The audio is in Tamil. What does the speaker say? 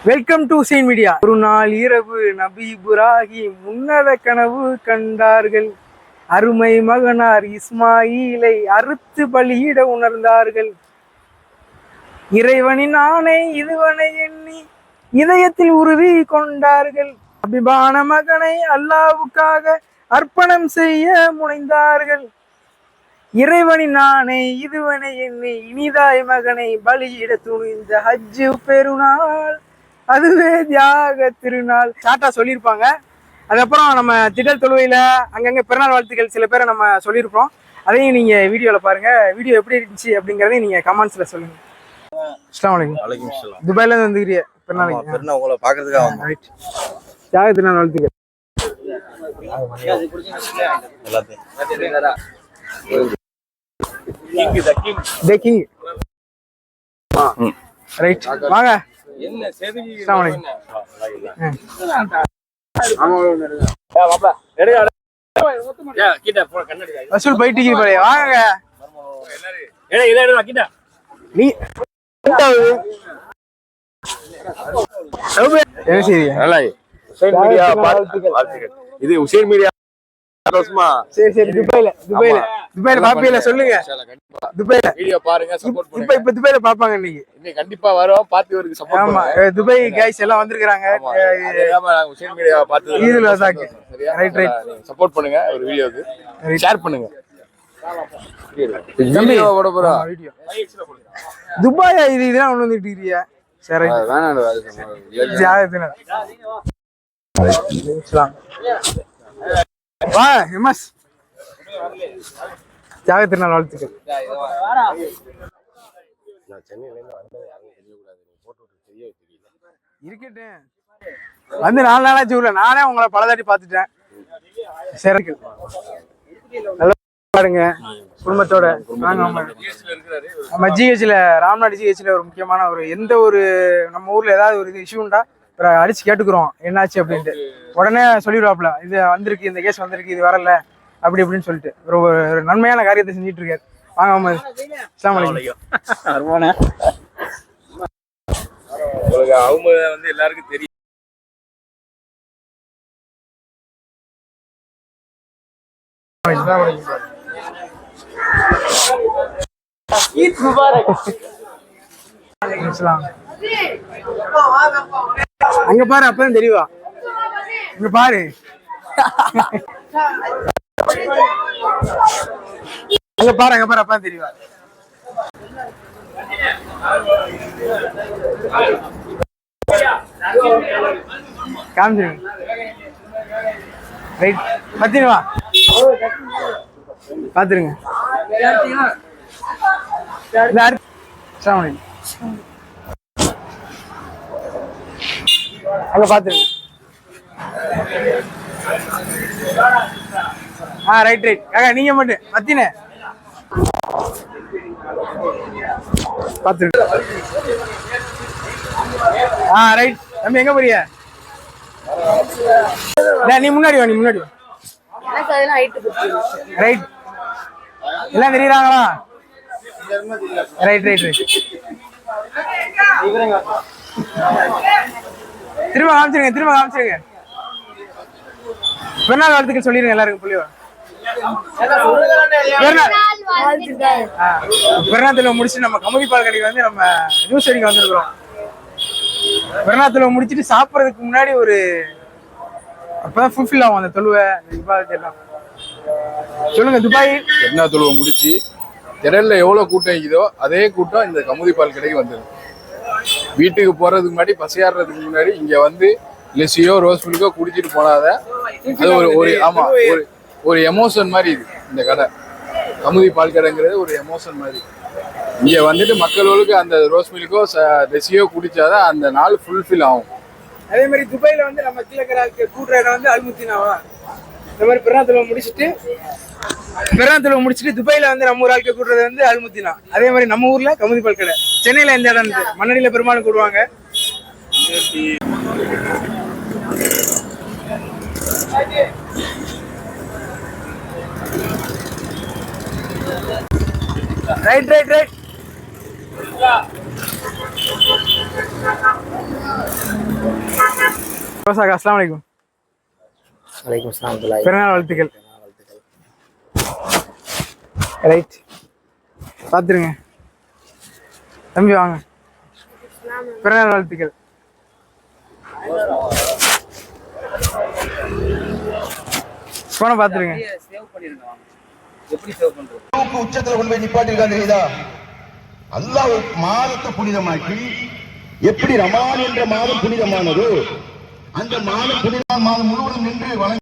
Welcome to scene media. ஒரு நாள் இரவு நபி இப்ராஹிம் உன்னத கனவு கண்டார்கள். அருமை மகனார் இஸ்மாயிலை அறுத்து பலியிட உணர்ந்தார்கள். இறைவனின் ஆணை இதுவனை எண்ணி இதயத்தில் உறுதி கொண்டார்கள். அபிபான மகனை அல்லாவுக்காக அர்ப்பணம் செய்ய முனைந்தார்கள். இறைவனின் ஆணை இதுவனை எண்ணி இனிதாய் மகனை பலியிட துணிந்த ஹஜ்ஜு பெருநாள், அதுவே தியாக திருநாள். ஷார்ட்டா சொல்லியிருப்பாங்க. அதுக்கப்புறம் நம்ம திடல் தொழுவையில் அங்கங்கே பிறநாள் வாழ்த்துக்கள் சில பேரை நம்ம சொல்லியிருப்போம். அதையும் நீங்கள் வீடியோவில் பாருங்கள். வீடியோ எப்படி இருந்துச்சு அப்படிங்கிறதையும் நீங்கள் கமெண்ட்ஸில் சொல்லுங்கள். அஸ்ஸலாமு அலைக்கும். துபாயிலேருந்து வந்துக்கிறீங்க பிறநாளைக்கு? உங்களை பார்க்கறதுக்காக ரைட். தியாக திருநாள் வாழ்த்துக்கள். ரைட் வாங்க. வசூல் போயிட்டு வாங்க. நீ இது உசேன் மீடியா. சரி சரி. துபாயில பாப்பீல சொல்லுங்க. துபாயில வீடியோ பாருங்க, சப்போர்ட் பண்ணுங்க. இப்ப துபாயில பாப்பாங்க. இன்னைக்கு கண்டிப்பா வரோம். பார்த்து இவருக்கு சப்போர்ட் பண்ணுங்க. ஆமா, துபாய் गाइस எல்லாம் வந்திருக்காங்க. உசேன் மீடியா பார்த்து இதுல வந்தாங்க. Right right. சப்போர்ட் பண்ணுங்க. ஒரு வீடியோக்கு ஷேர் பண்ணுங்க. வீடியோ போட போறோம். வீடியோ துபாய் இதெல்லாம் ஒண்ணு வந்துட்டு இருக்கீங்க. சரி வேணாம். ஜாயதுனா வா ஹிமஸ். தியாக திருநாள் வாழ்த்துக்கள். இருக்கட்டும். வந்து 4 நாளாச்சு ஊர்ல. நானே உங்களை பலதாட்டி பார்த்துட்டேன். சரி பாருங்க குடும்பத்தோட. நம்ம ஜிஹெச்ல ராம்நாடு ஜிஹெச்ல ஒரு முக்கியமான ஒரு எந்த ஒரு நம்ம ஊர்ல ஏதாவது ஒரு இது இஷ்யூண்டா அடிச்சு கேட்டுக்கிறோம் என்னாச்சு அப்படின்ட்டு. உடனே சொல்லிடுவாப்ல, இது வந்திருக்கு, இந்த கேஸ் வந்திருக்கு, இது வரல அப்படி இப்படின்னு சொல்லிட்டு ஒரு நன்மையான காரியத்தை செஞ்சுட்டு இருக்காரு. வாங்க அம்மா. அஸ்ஸலாமு அலைக்கும். அவங்க வந்து எல்லாருக்கும் தெரியும். அங்க பாரு, அப்பதான் தெரியவா. இங்க பாரு. அங்க பாரு, அங்க பாரு, அப்பதான் தெரியவா. காமிச்சிருங்க. ரைட். பத்தினுவா பாத்துருங்க. அங்க பாத்துருங்க. Right right. நீங்க மட்டும் மத்தின பாத்துருங்க. ரைட். தம்பி எங்க போறிய? நீ முன்னாடி வா, நீ முன்னாடி வா. ரைட். எல்லாம் தெரியுறாங்களா? Right right right. திரும்ப காமிச்சிருங்க, திரும்ப காமிச்சிருங்க. பிறநாள் வாழ்த்துக்கள் சொல்லிருங்க எல்லாருக்கும். புள்ளிவா பிறநாள் முடிச்சுட்டு நம்ம கமுதி பால் கடைக்கு வந்து நம்ம நியூஸ் அடிக்க வந்திருக்கிறோம். பிறநாள் முடிச்சுட்டு சாப்பிட்றதுக்கு முன்னாடி ஒரு அப்பதான் ஃபுல்ஃபில் ஆகும் அந்த தொழுவை எல்லாம். சொல்லுங்க. துபாய் என்ன தொழுவை முடிச்சு திடல்ல எவ்வளவு கூட்டம் இருக்குதோ அதே கூட்டம் இந்த கமுதி பால் கடைக்கு வந்துடும். வீட்டுக்கு போறதுக்கு முன்னாடி பசியாடுறதுக்கு முன்னாடி இங்க வந்து லெசியோ ரோஸ் மில்கோ குடிச்சிட்டு போனாத அது ஒரு ஆமா ஒரு எமோஷன் மாதிரி. இது இந்த கடை கமுதி பால் கடைங்கிறது ஒரு எமோஷன் மாதிரி. இங்க வந்துட்டு மக்களுக்கு அந்த ரோஸ் மில்கோ லெசியோ குடிச்சாதான் அந்த நாள் ஃபுல்ஃபில் ஆகும். அதே மாதிரி துபாயில வந்து நம்ம கீழக்கரை கூட்டுற இடம் வந்து அல்முத்தினாவா. இந்த மாதிரி பிறநாள் முடிச்சுட்டு துபாயில வந்து நம்ம ஊர் ஆட்கள் கூட்டுறது வந்து அல்முத்தினா. அதே மாதிரி நம்ம ஊர்ல கமுதி பால் கடை. சென்னையில எந்த இடம் இருக்கு? மண்ணடியில பெரும்பாலும் கூடுவாங்க. Right right right. அஸ்ஸலாமு அலைக்கும். வலைக்கும் சலாம். பிறநாள் வாழ்த்துக்கள். ரைட், பார்த்துருங்க தம்பி, வாங்க. பிறநாள் வாழ்த்துக்கள். போன பார்த்துருங்க. உச்சத்துல கொண்டு போய் நிப்பாட்டிருக்காங்க தெரியுதா? அல்லாஹ் மாதத்தை புனிதமாக்கி, எப்படி ரமான் என்ற மாதம் புனிதமானதோ அந்த மாதம் புனிதமான மாதம் முழுவதும் நின்று வணங்கி